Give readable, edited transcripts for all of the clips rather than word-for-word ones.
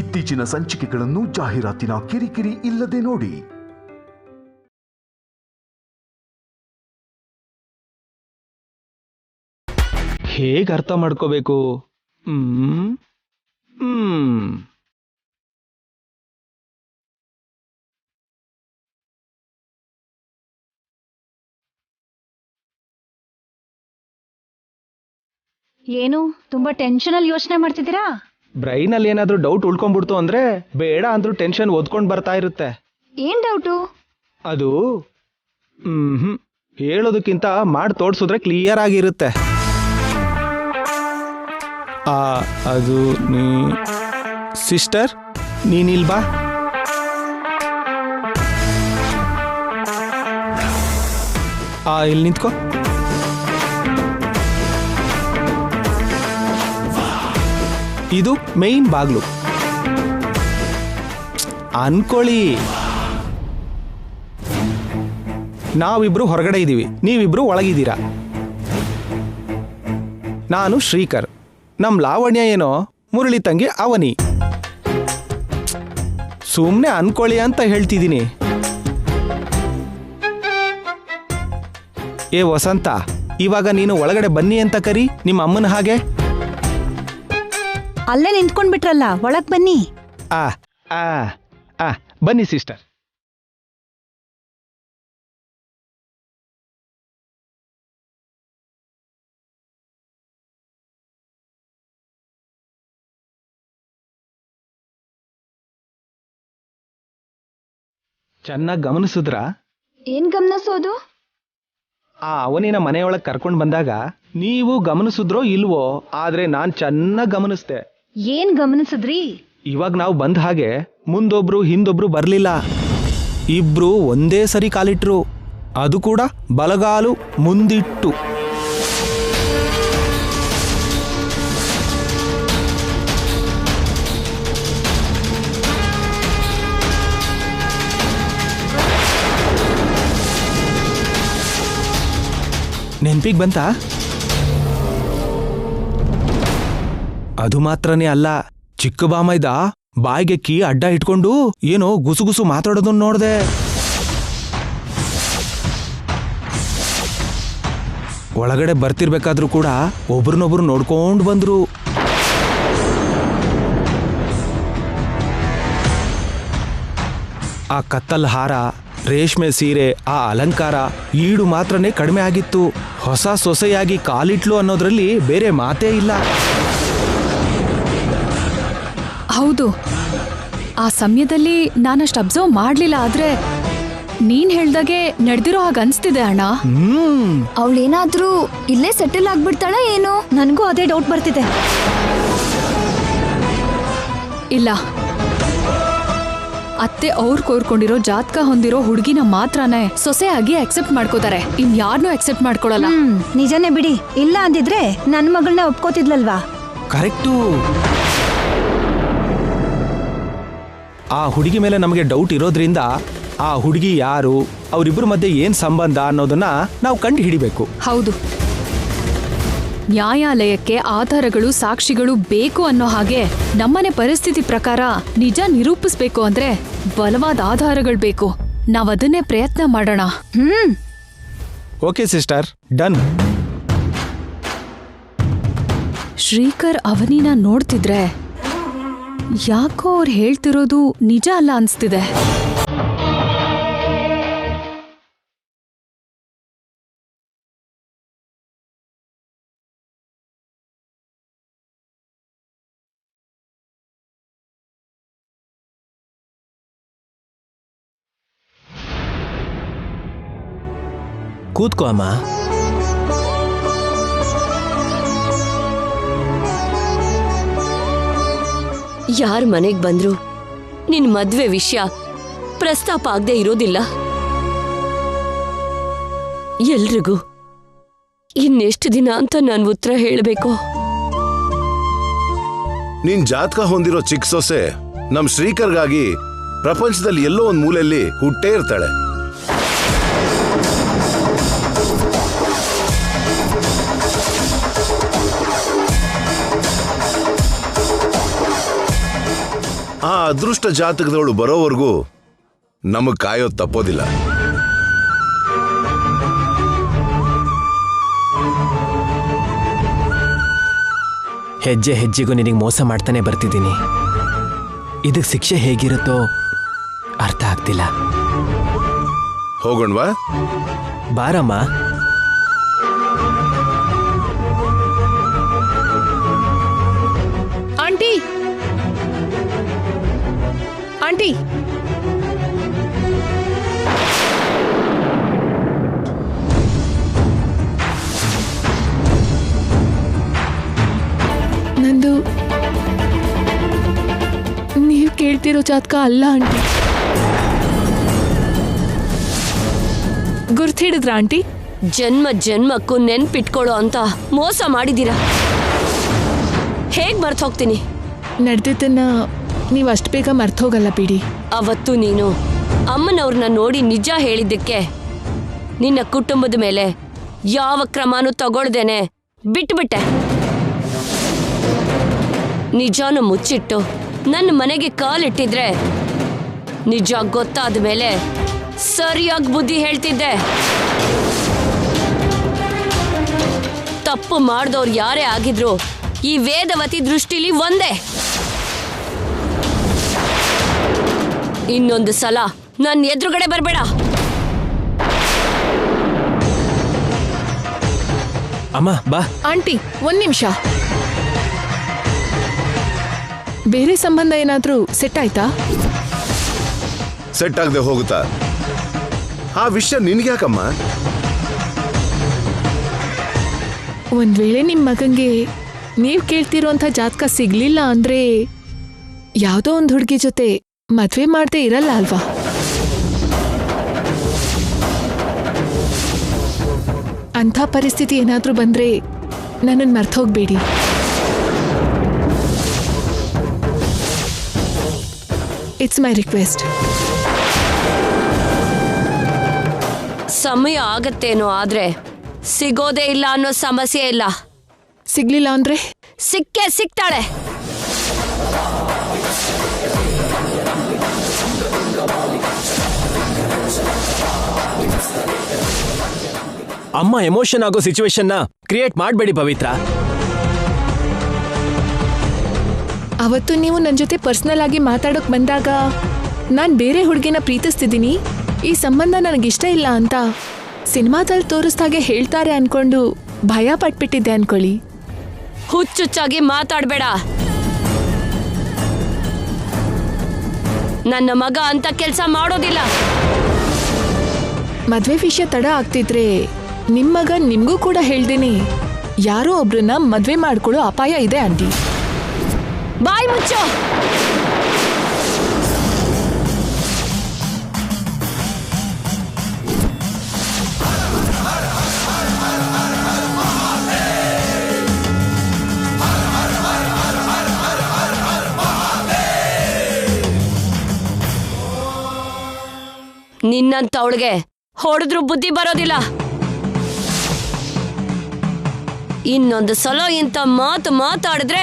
ಇತ್ತೀಚಿನ ಸಂಚಿಕೆಗಳನ್ನು ಜಾಹೀರಾತಿನ ಕಿರಿಕಿರಿ ಇಲ್ಲದೆ ನೋಡಿ. ಹೇಗೆ ಅರ್ಥ ಮಾಡ್ಕೋಬೇಕು? ಏನು ತುಂಬಾ ಟೆನ್ಷನ್ ಅಲ್ಲಿ ಯೋಚನೆ ಮಾಡ್ತಿದ್ದೀರಾ? ಬ್ರೈನ್ ಅಲ್ಲಿ ಏನಾದ್ರೂ ಡೌಟ್ ಉಳ್ಕೊಂಡ್ಬಿಡ್ತು ಅಂದ್ರೆ ಬೇಡ ಅಂದ್ರೂ ಟೆನ್ಷನ್ ಓದ್ಕೊಂಡ್ ಬರ್ತಾ ಇರುತ್ತೆ. ಏನ್ ಡೌಟು? ಅದು ಹೇಳೋದಕ್ಕಿಂತ ಮಾಡಿ ತೋರ್ಸಿದ್ರೆ ಕ್ಲಿಯರ್ ಆಗಿರುತ್ತೆ. ಅದು ಸಿಸ್ಟರ್ ನೀನಿಲ್ಬಾ. ಇಲ್ಲಿ ನಿಂತ್ಕೋ. ಇದು ಮೇನ್ ಬಾಗ್ಲು ಅನ್ಕೊಳ್ಳಿ. ನಾವಿಬ್ರು ಹೊರಗಡೆ ಇದ್ದೀವಿ, ನೀವಿಬ್ರು ಒಳಗಿದ್ದೀರಾ. ನಾನು ಶ್ರೀಕರ್, ನಮ್ ಲಾವಣ್ಯ ಏನೋ ಮುರಳಿ ತಂಗಿ ಅವನಿ. ಸುಮ್ನೆ ಅನ್ಕೊಳ್ಳಿ ಅಂತ ಹೇಳ್ತಿದ್ದೀನಿ. ಏ ವಸಂತ, ಇವಾಗ ನೀನು ಒಳಗಡೆ ಬನ್ನಿ ಅಂತ ಕರಿ ನಿಮ್ಮ ಅಮ್ಮನ ಹಾಗೆ. ಅಲ್ಲೇ ನಿಂತ್ಕೊಂಡ್ಬಿಟ್ರಲ್ಲ, ಒಳಗ್ ಬನ್ನಿ. ಬನ್ನಿ ಸಿಸ್ಟರ್. ಚೆನ್ನಾಗಿ ಗಮನಿಸಿದ್ರಾ? ಏನ್ ಗಮನಿಸೋದು? ಅವನಿನ ಮನೆಯೊಳಗೆ ಕರ್ಕೊಂಡು ಬಂದಾಗ ನೀವು ಗಮನಿಸಿದ್ರೋ ಇಲ್ವೋ, ಆದ್ರೆ ನಾನ್ ಚೆನ್ನಾಗಿ ಗಮನಿಸ್ದೆ. ಏನ್ ಗಮನಿಸಿದ್ರಿ? ಇವಾಗ ನಾವು ಬಂದ ಹಾಗೆ ಮುಂದೊಬ್ರು ಹಿಂದೊಬ್ರು ಬರ್ಲಿಲ್ಲ. ಇಬ್ರು ಒಂದೇ ಸರಿ ಕಾಲಿಟ್ರು, ಅದು ಕೂಡ ಬಲಗಾಲು ಮುಂದಿಟ್ಟು. ನೆನ್ಪಿಗೆ ಬಂತ? ಅದು ಮಾತ್ರನೇ ಅಲ್ಲ, ಚಿಕ್ಕ ಬಾಮೈದ ಬಾಯಿಗೆ ಕೀ ಅಡ್ಡ ಇಟ್ಕೊಂಡು ಏನೋ ಗುಸುಗುಸು ಮಾತಾಡೋದನ್ನ ನೋಡ್ದೆ. ಒಳಗಡೆ ಬರ್ತಿರ್ಬೇಕಾದ್ರೂ ಕೂಡ ಒಬ್ರನ್ನೊಬ್ರು ನೋಡ್ಕೊಂಡು ಬಂದ್ರು. ಆ ಕತ್ತಲ್ ಹಾರ, ರೇಷ್ಮೆ ಸೀರೆ, ಆ ಅಲಂಕಾರ, ಈಡು ಮಾತ್ರನೇ ಕಡಿಮೆ ಆಗಿತ್ತು. ಹೊಸ ಸೊಸೆಯಾಗಿ ಕಾಲಿಟ್ಲು ಅನ್ನೋದ್ರಲ್ಲಿ ಬೇರೆ ಮಾತೇ ಇಲ್ಲ. ಹೌದು, ಆ ಸಮಯದಲ್ಲಿ ನಾನಷ್ಟು ಅಬ್ಸರ್ವ್ ಮಾಡ್ಲಿಲ್ಲ. ಆದ್ರೆ ನೀನ್ ಹೇಳ್ದಾಗೆ ನಡೆದಿರೋ ಹಾಗೆ ಅನ್ಸ್ತಿದೆ ಅಣ್ಣ. ಅವಳೇನಾದ್ರೂ ಇಲ್ಲೇ ಸೆಟಲ್ ಆಗ್ಬಿಡ್ತಾಳ ಏನೋ? ನನಗೂ ಅದೇ ಡೌಟ್ ಬರ್ತಿದೆ. ಇಲ್ಲ, ಅತ್ತೆ ಅವ್ರು ಕೋರ್ಕೊಂಡಿರೋ ಜಾತಕ ಹೊಂದಿರೋ ಹುಡುಗಿನ ಮಾತ್ರನೇ ಸೊಸೆಯಾಗಿ ಅಕ್ಸೆಪ್ಟ್ ಮಾಡ್ಕೋತಾರೆ, ಇನ್ಯಾರನ್ನೂ ಅಕ್ಸೆಪ್ಟ್ ಮಾಡ್ಕೊಳಲ್ಲ. ನಿಜನೇ ಬಿಡಿ. ಇಲ್ಲ ಅಂದಿದ್ರೆ ನನ್ನ ಮಗಳನ್ನ ಒಪ್ಕೋತಿದ್ಲಲ್ವಾ? ಕರೆಕ್ಟು. ಆ ಹುಡುಗಿ ಮೇಲೆ ನಮಗೆ ಡೌಟ್ ಇರೋದ್ರಿಂದ ಆ ಹುಡುಗಿ ಯಾರು, ಅವರಿಬ್ಬರ ಮಧ್ಯೆ ಏನ್ ಸಂಬಂಧ ಅನ್ನೋದನ್ನ ನಾವು ಕಂಡು ಹಿಡಿಬೇಕು. ಹೌದು, ನ್ಯಾಯಾಲಯಕ್ಕೆ ಆಧಾರಗಳು, ಸಾಕ್ಷಿಗಳು ಬೇಕು ಅನ್ನೋ ಹಾಗೆ ನಮ್ಮನೆ ಪರಿಸ್ಥಿತಿ ಪ್ರಕಾರ ನಿಜ ನಿರೂಪಿಸ್ಬೇಕು ಅಂದ್ರೆ ಬಲವಾದ ಆಧಾರಗಳು ಬೇಕು. ನಾವದನ್ನೇ ಪ್ರಯತ್ನ ಮಾಡೋಣ. Okay sister, done. ಶ್ರೀಕರ್ ಅವನಿನ ನೋಡ್ತಿದ್ರೆ ಯಾಕೋ ಅವ್ರು ಹೇಳ್ತಿರೋದು ನಿಜ ಅಲ್ಲ ಅನ್ಸ್ತಿದೆ. ಕೂತ್ಕೋ ಅಮ್ಮ. ಯಾರ ಮನೆಗ್ ಬಂದ್ರು ನಿನ್ ಮದ್ವೆ ವಿಷಯ ಪ್ರಸ್ತಾಪ ಆಗದೆ ಇರೋದಿಲ್ಲ. ಎಲ್ರಿಗೂ ಇನ್ನೆಷ್ಟು ದಿನ ಅಂತ ನಾನು ಉತ್ತರ ಹೇಳಬೇಕು? ನಿನ್ ಜಾತಕ ಹೊಂದಿರೋ ಚಿಕ್ಕ ಸೊಸೆ ನಮ್ ಶ್ರೀಕರ್ಗಾಗಿ ಪ್ರಪಂಚದಲ್ಲಿ ಎಲ್ಲೋ ಒಂದ್ ಮೂಲೆಯಲ್ಲಿ ಹುಟ್ಟೇ ಇರ್ತಾಳೆ. ಆ ಅದೃಷ್ಟ ಜಾತಕದವಳು ಬರೋವರೆಗೂ ನಮಗ್ ಕಾಯೋದು ತಪ್ಪೋದಿಲ್ಲ. ಹೆಜ್ಜೆ ಹೆಜ್ಜೆಗೂ ನಿನಗೆ ಮೋಸ ಮಾಡ್ತಾನೆ ಬರ್ತಿದ್ದೀನಿ. ಇದಕ್ಕೆ ಶಿಕ್ಷೆ ಹೇಗಿರುತ್ತೋ ಅರ್ಥ ಆಗ್ತಿಲ್ಲ. ಹೋಗೋಣವಾ? ಬಾರಮ್ಮ. ಆಂಟಿ ಆಂಟಿ ನಂದು ನೀವು ಕೇಳ್ತಿರೋ ಜಾತಕ ಅಲ್ಲ ಆಂಟಿ. ಗುರ್ತಿಡಿದ್ರ ಆಂಟಿ? ಜನ್ಮ ಜನ್ಮಕ್ಕೂ ನೆನ್ಪಿಟ್ಕೊಳ್ಳೋ ಅಂತ ಮೋಸ ಮಾಡಿದೀರಾ. ಹೇಗ್ ಮರ್ತ್ ಹೋಗ್ತೀನಿ? ನಡೆದಿದ್ದನ್ನ ನೀವು ಅಷ್ಟು ಬೇಗ ಮರ್ತೋಗಲ್ಲ ಬಿಡಿ. ಅವತ್ತು ನೀನು ಅಮ್ಮನವ್ರನ್ನ ನೋಡಿ ನಿಜ ಹೇಳಿದ್ದಕ್ಕೆ ನಿನ್ನ ಕುಟುಂಬದ ಮೇಲೆ ಯಾವ ಕ್ರಮನೂ ತಗೊಳ್ದೇನೆ ಬಿಟ್ಬಿಟ್ಟೆ. ನಿಜಾನು ಮುಚ್ಚಿಟ್ಟು ನನ್ನ ಮನೆಗೆ ಕಾಲಿಟ್ಟಿದ್ರೆ ನಿಜ ಗೊತ್ತಾದ ಮೇಲೆ ಸರಿಯಾಗಿ ಬುದ್ಧಿ ಹೇಳ್ತಿದ್ದೆ. ತಪ್ಪು ಮಾಡ್ದವ್ರು ಯಾರೇ ಆಗಿದ್ರು ಈ ವೇದವತಿ ದೃಷ್ಟಿಲಿ ಒಂದೇ. ಇನ್ನೊಂದು ಸಲ ನನ್ನ ಎದುರುಗಡೆ ಬರಬೇಡ. ಅಮ್ಮ ಬಾ. ಆಂಟಿ ಒಂದ್ ನಿಮಿಷ. ಬೇರೆ ಸಂಬಂಧ ಏನಾದ್ರೂ ಸೆಟ್ ಆಯ್ತಾ? ಸೆಟ್ ಆಗದೆ ಹೋಗುತ್ತಾ? ಆ ವಿಷಯ ನಿನ್ಗ್ಯಾಕಮ್ಮ? ಒಂದ್ ವೇಳೆ ನಿಮ್ ಮಗಂಗೆ ನೀವ್ ಕೇಳ್ತಿರೋಂಥ ಜಾತಕ ಸಿಗ್ಲಿಲ್ಲ ಅಂದ್ರೆ ಯಾವ್ದೋ ಒಂದ್ ಹುಡುಗಿ ಜೊತೆ ಮದ್ವೆ ಮಾಡದೆ ಇರಲ್ಲ ಅಲ್ವಾ? ಅಂಥ ಪರಿಸ್ಥಿತಿ ಏನಾದ್ರೂ ಬಂದ್ರೆ ನನ್ನನ್ನು ಮರ್ತೋಗ್ಬೇಡಿ. It's my request. ಸಮಯ ಆಗತ್ತೇನೋ, ಆದ್ರೆ ಸಿಗೋದೇ ಇಲ್ಲ ಅನ್ನೋ ಸಮಸ್ಯೆ ಇಲ್ಲ. ಸಿಗ್ಲಿಲ್ಲ ಅಂದ್ರೆ ಸಿಕ್ಕೇ ಸಿಗ್ತಾಳೆ. ಅಮ್ಮ ಎಮೋಷನ್ ಆಗೋ ಸಿಚುವೇಶನ್ನ ಕ್ರಿಯೇಟ್ ಮಾಡಬೇಡಿ ಪವಿತ್ರ. ಅವತ್ತು ನೀವು ನನ್ನ ಜೊತೆ ಪರ್ಸನಲ್ ಆಗಿ ಮಾತಾಡೋಕ್ ಬಂದಾಗ ನಾನು ಬೇರೆ ಹುಡುಗಿನ ಪ್ರೀತಿಸ್ತಿದ್ದೀನಿ, ಈ ಸಂಬಂಧ ನನಗಿಷ್ಟ ಇಲ್ಲ ಅಂತ ಸಿನಿಮಾದಲ್ಲಿ ತೋರಿಸ್ದಾಗೆ ಹೇಳ್ತಾರೆ ಅನ್ಕೊಂಡು ಭಯ ಪಟ್ಬಿಟ್ಟಿದ್ದೆ ಅನ್ಕೊಳ್ಳಿ. ಹುಚ್ಚುಚ್ಚಾಗಿ ಮಾತಾಡ್ಬೇಡ. ನನ್ನ ಮಗ ಅಂತ ಕೆಲಸ ಮಾಡೋದಿಲ್ಲ. ಮದ್ವೆ ವಿಷಯ ತಡ ಆಗ್ತಿದ್ರೆ ನಿಮ್ ಮಗ ನಿಮ್ಗೂ ಕೂಡ ಹೇಳ್ದೇನೆ ಯಾರೋ ಒಬ್ರನ್ನ ಮದ್ವೆ ಮಾಡ್ಕೊಳ್ಳೋ ಅಪಾಯ ಇದೆ ಆಂಟಿ. ಬಾಯ್ ಮುಚ್ಚೋ. ನಿನ್ನಂತವಳಿಗೆ ಹೊಡೆದ್ರೂ ಬುದ್ಧಿ ಬರೋದಿಲ್ಲ. ಇನ್ನೊಂದು ಸಲ ಇಂಥ ಮಾತು ಮಾತಾಡಿದ್ರೆ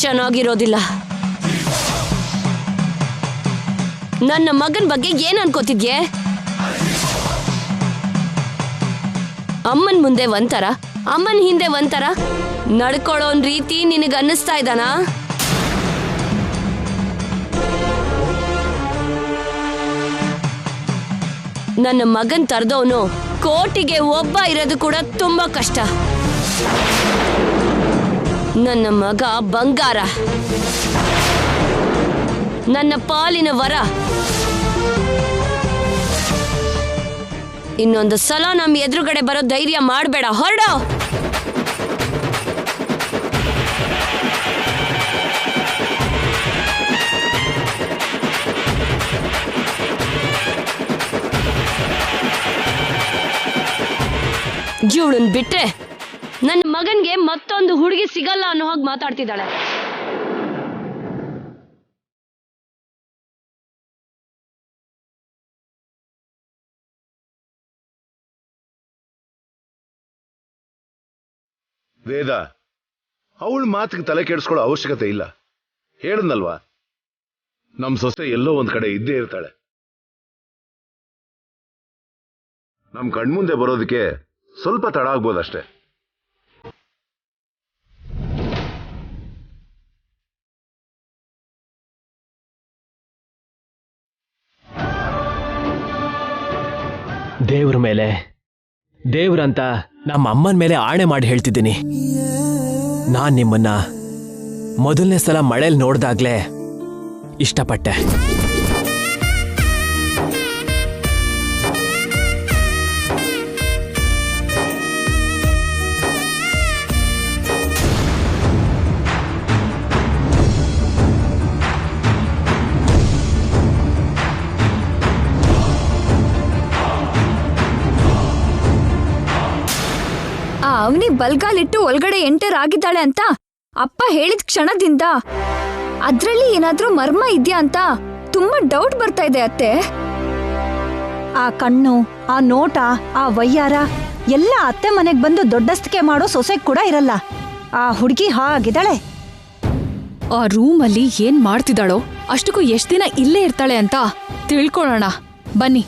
ಚೆನ್ನಾಗಿರೋದಿಲ್ಲ. ನನ್ನ ಮಗನ ಬಗ್ಗೆ ಏನ್ ಅನ್ಕೋತಿದ್ಯೆ? ಅಮ್ಮನ್ ಮುಂದೆ ಒಂಥರ, ಅಮ್ಮನ್ ಹಿಂದೆ ಒಂಥರ ನಡ್ಕೊಳ್ಳೋನ್ ರೀತಿ ನಿನಗೆ ಅನ್ನಿಸ್ತಾ ಇದ್ದಾನಾ? ನನ್ನ ಮಗನ್ ತರದವನು ಕೋಟಿಗೆ ಒಬ್ಬ ಇರೋದು ಕೂಡ ತುಂಬಾ ಕಷ್ಟ. ನನ್ನ ಮಗ ಬಂಗಾರ, ನನ್ನ ಪಾಲಿನ ವರ. ಇನ್ನೊಂದು ಸಲ ನಮ್ಮ ಎದುರುಗಡೆ ಬರೋ ಧೈರ್ಯ ಮಾಡಬೇಡ, ಹೊರಡೋ. ಇವಳನ್ ಬಿಟ್ರೆ ನನ್ನ ಮಗನ್ಗೆ ಮತ್ತೊಂದು ಹುಡುಗಿ ಸಿಗಲ್ಲ ಅನ್ನೋ ಹಾಗೆ ಮಾತಾಡ್ತಿದ್ದಾಳೆ. ವೇದ, ಅವಳ ಮಾತಿಗೆ ತಲೆ ಕೆಡಿಸ್ಕೊಳ್ಳೋ ಅವಶ್ಯಕತೆ ಇಲ್ಲ. ಹೇಳದ್ನಲ್ವಾ, ನಮ್ ಸೊಸೆ ಎಲ್ಲೋ ಒಂದ್ ಕಡೆ ಇದ್ದೇ ಇರ್ತಾಳೆ. ನಮ್ ಕಣ್ಮುಂದೆ ಬರೋದಕ್ಕೆ ಸ್ವಲ್ಪ ತಡ ಆಗ್ಬೋದಷ್ಟೇ. ದೇವ್ರ ಮೇಲೆ, ದೇವ್ರಂತ ನಮ್ಮ ಅಮ್ಮನ ಮೇಲೆ ಆಣೆ ಮಾಡಿ ಹೇಳ್ತಿದ್ದೀನಿ, ನಾನ್ ನಿಮ್ಮನ್ನ ಮೊದಲನೇ ಸಲ ಮಳೆಯಲ್ಲಿ ನೋಡ್ದಾಗ್ಲೇ ಇಷ್ಟಪಟ್ಟೆ. ಅವನಿ ಬಲ್ಗಾಲಿಟ್ಟು ಒಳಗಡೆ ಎಂಟರ್ ಆಗಿದ್ದಾಳೆ ಅಂತ ಅಪ್ಪ ಹೇಳಿದ ಕ್ಷಣದಿಂದ ಅದ್ರಲ್ಲಿ ಏನಾದ್ರೂ ಮರ್ಮ ಇದ್ಯಾ ಅಂತ ತುಂಬಾ ಡೌಟ್ ಬರ್ತಾ ಇದೆ ಅತ್ತೆ. ಆ ಕಣ್ಣು, ಆ ನೋಟ, ಆ ವಯ್ಯಾರ ಎಲ್ಲ ಅತ್ತೆ ಮನೆಗ್ ಬಂದು ದೊಡ್ಡಸ್ತಿಕೆ ಮಾಡೋ ಸೊಸೆಗ್ ಕೂಡ ಇರಲ್ಲ. ಆ ಹುಡುಗಿ ಹಾಗಿದ್ದಾಳೆ. ಆ ರೂಮಲ್ಲಿ ಏನ್ ಮಾಡ್ತಿದ್ದಾಳೋ ಅಷ್ಟಕ್ಕೂ ಎಷ್ಟ್ ದಿನ ಇಲ್ಲೇ ಇರ್ತಾಳೆ ಅಂತ ತಿಳ್ಕೊಳ್ಳೋಣ ಬನ್ನಿ.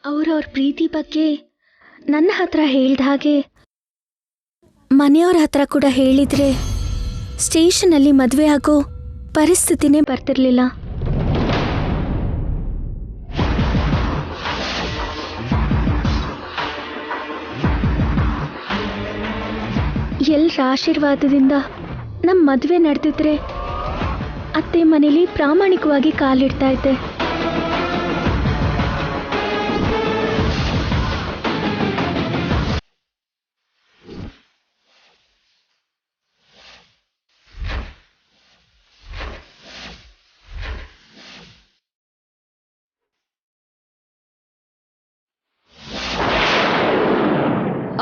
ಅವ್ರವ್ರ ಪ್ರೀತಿ ಬಗ್ಗೆ ನನ್ನ ಹತ್ರ ಹೇಳ್ದ ಹಾಗೆ ಮನೆಯವ್ರ ಹತ್ರ ಕೂಡ ಹೇಳಿದ್ರೆ ಸ್ಟೇಷನಲ್ಲಿ ಮದುವೆ ಆಗೋ ಪರಿಸ್ಥಿತಿನೇ ಬರ್ತಿರ್ಲಿಲ್ಲ. ಎಲ್ರ ಆಶೀರ್ವಾದದಿಂದ ನಮ್ಮ ಮದುವೆ ನಡೆದಿದ್ರೆ ಅತ್ತೆ ಮನೇಲಿ ಪ್ರಾಮಾಣಿಕವಾಗಿ ಕಾಲಿಡ್ತಾ ಇದ್ದೆ.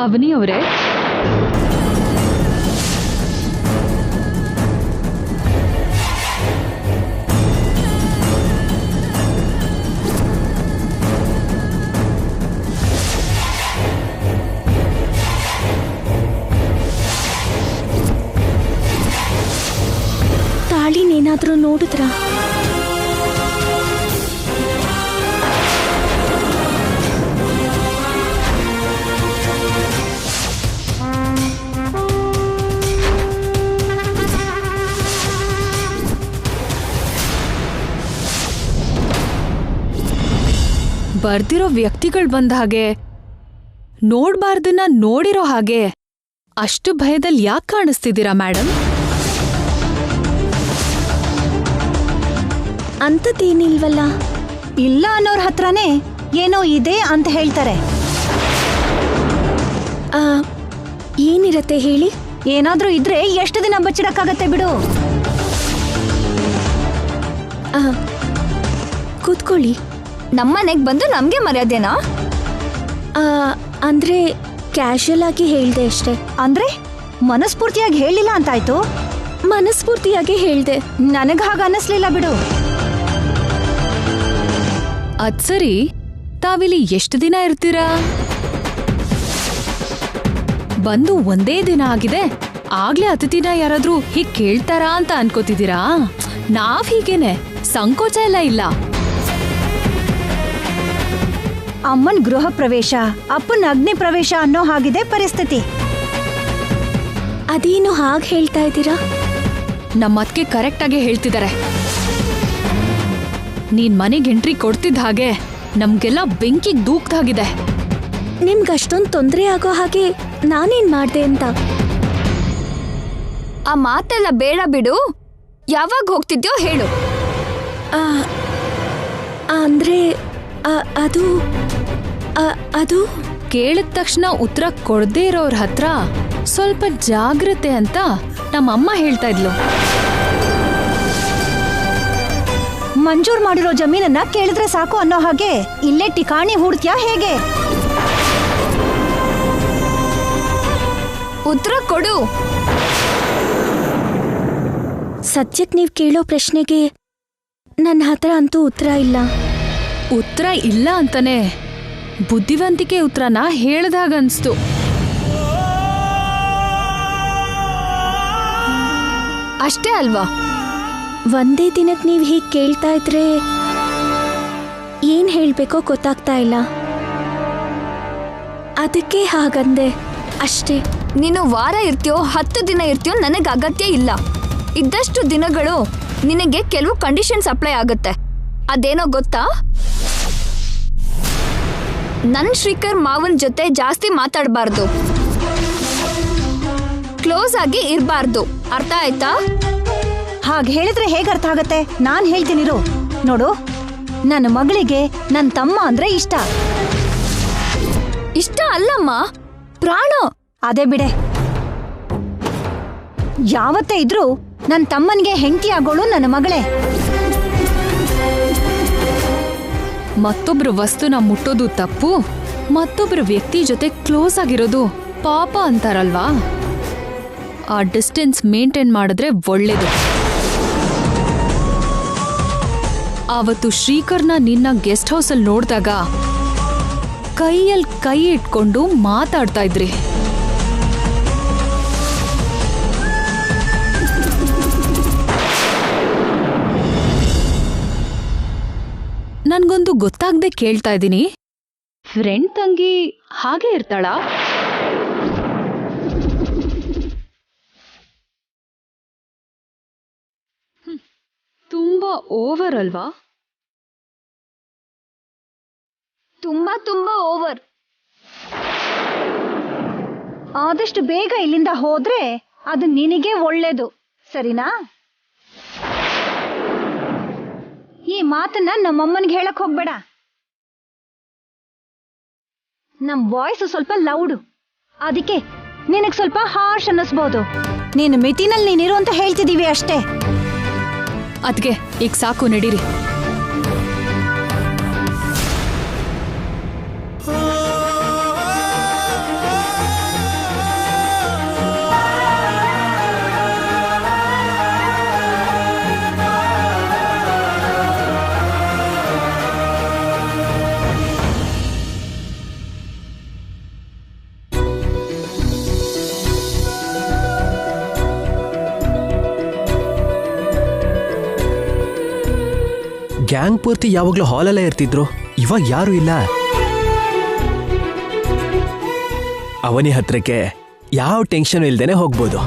ಅವನಿ ಅವರೇ, ತಾಳಿನೇನಾದ್ರೂ ನೋಡಿದ್ರಾ? ಬರ್ದಿರೋ ವ್ಯಕ್ತಿಗಳು ಬಂದ ಹಾಗೆ, ನೋಡ್ಬಾರ್ದನ್ನ ನೋಡಿರೋ ಹಾಗೆ ಅಷ್ಟು ಭಯದಲ್ಲಿ ಯಾಕೆ ಕಾಣಿಸ್ತಿದ್ದೀರಾ ಮೇಡಮ್? ಅಂಥದ್ದೇನಿಲ್ವಲ್ಲ. ಇಲ್ಲ ಅನ್ನೋರ್ ಹತ್ರನೇ ಏನೋ ಇದೆ ಅಂತ ಹೇಳ್ತಾರೆ. ಏನಿರತ್ತೆ ಹೇಳಿ? ಏನಾದ್ರೂ ಇದ್ರೆ ಎಷ್ಟು ದಿನ ಬಚ್ಚಿಡಕ್ಕಾಗತ್ತೆ ಬಿಡು. ಕೂತ್ಕೊಳ್ಳಿ. ನಮ್ಮನೆಗ್ ಬಂದು ನಮ್ಗೆ ಮರ್ಯಾದೆನಾ? ಅಂದ್ರೆ ಕ್ಯಾಶುಯಲ್ ಆಗಿ ಹೇಳ್ದೆ ಅಷ್ಟೇ. ಅಂದ್ರೆ ಮನಸ್ಫೂರ್ತಿಯಾಗಿ ಹೇಳಿಲ್ಲ ಅಂತಾಯ್ತು? ಮನಸ್ಫೂರ್ತಿಯಾಗಿ ಹೇಳ್ದೆ. ನನಗ್ ಹಾಗ ಅನ್ನಿಸ್ಲಿಲ್ಲ ಬಿಡು. ಅದ್ ಸರಿ, ತಾವಿಲ್ಲಿ ಎಷ್ಟು ದಿನ ಇರ್ತೀರಾ? ಬಂದು ಒಂದೇ ದಿನ ಆಗಿದೆ, ಆಗ್ಲೇ ಅತಿಥಿನ ಯಾರಾದ್ರೂ ಹೀಗ್ ಕೇಳ್ತಾರಾ ಅಂತ ಅನ್ಕೋತಿದ್ದೀರಾ? ನಾವ್ ಹೀಗೇನೆ, ಸಂಕೋಚ ಎಲ್ಲ ಇಲ್ಲ. ಅಮ್ಮನ್ ಗೃಹ ಪ್ರವೇಶ, ಅಪ್ಪನ ಅಗ್ನಿ ಪ್ರವೇಶ ಅನ್ನೋ ಹಾಗಿದೆ ಪರಿಸ್ಥಿತಿ. ಅದೇನು ಹಾಗೆ ಹೇಳ್ತಾ ಇದ್ದೀರಾ? ನಮ್ಮ ಅತ್ಗೆ ಕರೆಕ್ಟ್ ಆಗಿ ಹೇಳ್ತಿದ್ದಾರೆ. ನೀನ್ ಮನೆಗೆ ಎಂಟ್ರಿ ಕೊಡ್ತಿದ್ದ ಹಾಗೆ ನಮ್ಗೆಲ್ಲ ಬೆಂಕಿಗೆ ದೂಕ್ದಾಗಿದೆ. ನಿಮ್ಗಷ್ಟೊಂದು ತೊಂದರೆ ಆಗೋ ಹಾಗೆ ನಾನೇನ್ ಮಾಡ್ದೆ ಅಂತ? ಆ ಮಾತೆಲ್ಲ ಬೇಡ ಬಿಡು. ಯಾವಾಗ ಹೋಗ್ತಿದ್ಯೋ ಹೇಳು. ಅಂದ್ರೆ ಅದು ಅದು ಕೇಳಿದ ತಕ್ಷಣ ಉತ್ತರ ಕೊಡದೇ ಇರೋರ್ ಹತ್ರ ಸ್ವಲ್ಪ ಜಾಗ್ರತೆ ಅಂತ ನಮ್ಮಮ್ಮ ಹೇಳ್ತಾ ಇದ್ಲು. ಮಂಜೂರ್ ಮಾಡಿರೋ ಜಮೀನನ್ನ ಕೇಳಿದ್ರೆ ಸಾಕು ಅನ್ನೋ ಹಾಗೆ ಇಲ್ಲೇ ಠಿಕಾಣಿ ಹುಡ್ತ್ಯಾ ಹೇಗೆ? ಉತ್ತರ ಕೊಡು. ಸದ್ಯಕ್ಕೆ ನೀವು ಕೇಳೋ ಪ್ರಶ್ನೆಗೆ ನನ್ನ ಹತ್ರ ಅಂತೂ ಉತ್ತರ ಇಲ್ಲ. ಉತ್ತರ ಇಲ್ಲ ಅಂತಾನೆ ಬುದ್ಧಿವಂತಿಕೆ ಉತ್ತರನ ಹೇಳ್ದಾಗನ್ಸ್ತು. ಅಷ್ಟೇ ಅಲ್ವಾ? ಒಂದೇ ದಿನಕ್ಕೆ ನೀವು ಹೀಗೆ ಕೇಳ್ತಾ ಇದ್ರೆ ಏನ್ ಹೇಳ್ಬೇಕೋ ಗೊತ್ತಾಗ್ತಾ ಇಲ್ಲ, ಅದಕ್ಕೆ ಹಾಗಂದೆ ಅಷ್ಟೇ. ನೀನು ವಾರ ಇರ್ತೀಯೋ 10 ದಿನ ಇರ್ತೀಯೋ ನನಗೆ ಅಗತ್ಯ ಇಲ್ಲ. ಇದ್ದಷ್ಟು ದಿನಗಳು ನಿನಗೆ ಕೆಲವು ಕಂಡೀಷನ್ಸ್ ಅಪ್ಲೈ ಆಗುತ್ತೆ. ಅದೇನೋ ಗೊತ್ತಾ? ನನ್ ಶ್ರೀಕರ್ ಮಾವನ್ ಜೊತೆ ಜಾಸ್ತಿ ಮಾತಾಡಬಾರ್ದು, ಕ್ಲೋಸ್ ಆಗಿ ಇರಬಾರ್ದು. ಅರ್ಥ ಆಯ್ತಾ? ಹಾಗೆ ಹೇಳಿದ್ರೆ ಹೇಗೆ ಅರ್ಥ ಆಗತ್ತೆ? ನಾನ್ ಹೇಳ್ತೀನಿರು. ನೋಡು, ನನ್ನ ಮಗಳಿಗೆ ನನ್ನ ತಮ್ಮ ಅಂದ್ರೆ ಇಷ್ಟ. ಇಷ್ಟ ಅಲ್ಲಮ್ಮ, ಪ್ರಾಣ. ಅದೇ ಬಿಡೆ. ಯಾವತ್ತೇ ಇದ್ರೂ ನನ್ನ ತಮ್ಮನಿಗೆ ಹೆಂಡತಿ ಆಗೋಳು ನನ್ನ ಮಗಳೇ. ಮತ್ತೊಬ್ರು ವಸ್ತುನ ಮುಟ್ಟೋದು ತಪ್ಪು, ಮತ್ತೊಬ್ರು ವ್ಯಕ್ತಿ ಜೊತೆ ಕ್ಲೋಸ್ ಆಗಿರೋದು ಪಾಪ ಅಂತಾರಲ್ವಾ? ಆ ಡಿಸ್ಟೆನ್ಸ್ ಮೇಂಟೈನ್ ಮಾಡಿದ್ರೆ ಒಳ್ಳೇದು. ಆವತ್ತು ಶ್ರೀಕರ್ನ ನಿನ್ನ ಗೆಸ್ಟ್ ಹೌಸಲ್ಲಿ ನೋಡಿದಾಗ ಕೈಯಲ್ಲಿ ಕೈ ಇಟ್ಕೊಂಡು ಮಾತಾಡ್ತಾ ಇದ್ರಿ. ನನ್ಗೊಂದು ಗೊತ್ತಾಗ್ದೆ ಕೇಳ್ತಾ ಇದ್ದೀನಿ, ಫ್ರೆಂಡ್ ತಂಗಿ ಹಾಗೆ ಇರ್ತಾಳಾ? ತುಂಬಾ ಓವರ್ ಅಲ್ವಾ? ತುಂಬಾ ಓವರ್. ಆದಷ್ಟು ಬೇಗ ಇಲ್ಲಿಂದ ಹೋದ್ರೆ ಅದು ನಿನಗೆ ಒಳ್ಳೇದು, ಸರಿನಾ? ಈ ಮಾತನ್ನ ನಮ್ಮಮ್ಮನಿಗೆ ಹೇಳಕ್ ಹೋಗ್ಬೇಡ. ನಮ್ ವಾಯ್ಸ್ ಸ್ವಲ್ಪ ಲೌಡು, ಅದಕ್ಕೆ ನಿನಗ್ ಸ್ವಲ್ಪ ಹಾರ್ಶ್ ಅನ್ನಿಸ್ಬೋದು. ನೀನು ಮಿತಿನಲ್ಲಿ ನೀನಿರು ಅಂತ ಹೇಳ್ತಿದೀವಿ ಅಷ್ಟೇ. ಅದ್ಕೆ ಈಗ ಸಾಕು, ನಡೀರಿ. ಗ್ಯಾಂಗ್ ಪೂರ್ತಿ ಯಾವಾಗ್ಲೂ ಹಾಲಲ್ಲೇ ಇರ್ತಿದ್ರು, ಇವಾಗ ಯಾರು ಇಲ್ಲ. ಅವನಿ ಹತ್ರಕ್ಕೆ ಯಾವ ಟೆನ್ಷನ್ ಇಲ್ದೇನೆ ಹೋಗ್ಬೋದು.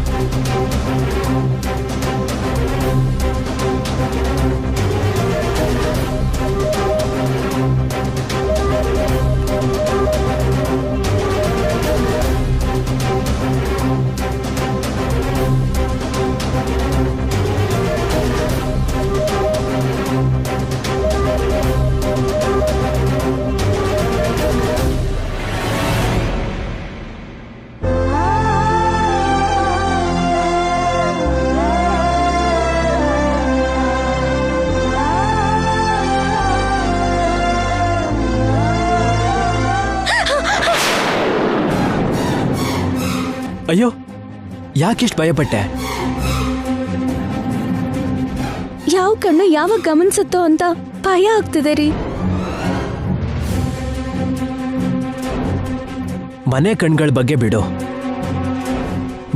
ಅಯ್ಯೋ, ಯಾಕಿಷ್ಟು ಭಯಪಟ್ಟೆ? ಯಾವ ಕಣ್ಣು ಯಾವಾಗ ಗಮನಿಸುತ್ತೋ ಅಂತ ಭಯ ಆಗ್ತಿದೆ ರೀ. ಮನೆ ಕಣ್ಗಳ ಬಗ್ಗೆ ಬಿಡು,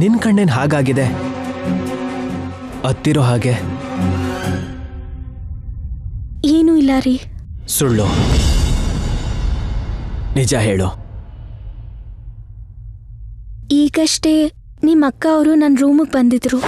ನಿನ್ ಕಣ್ಣೇನ್ ಹಾಗಾಗಿದೆ? ಹತ್ತಿರೋ ಹಾಗೆ. ಏನೂ ಇಲ್ಲ ರೀ. ಸುಳ್ಳು, ನಿಜ ಹೇಳು. ಈಗಷ್ಟೇ ನಿಮ್ಮ ಅಕ್ಕ ಅವರು ನನ್ನ ರೂಮಿಗೆ ಬಂದಿದ್ರು.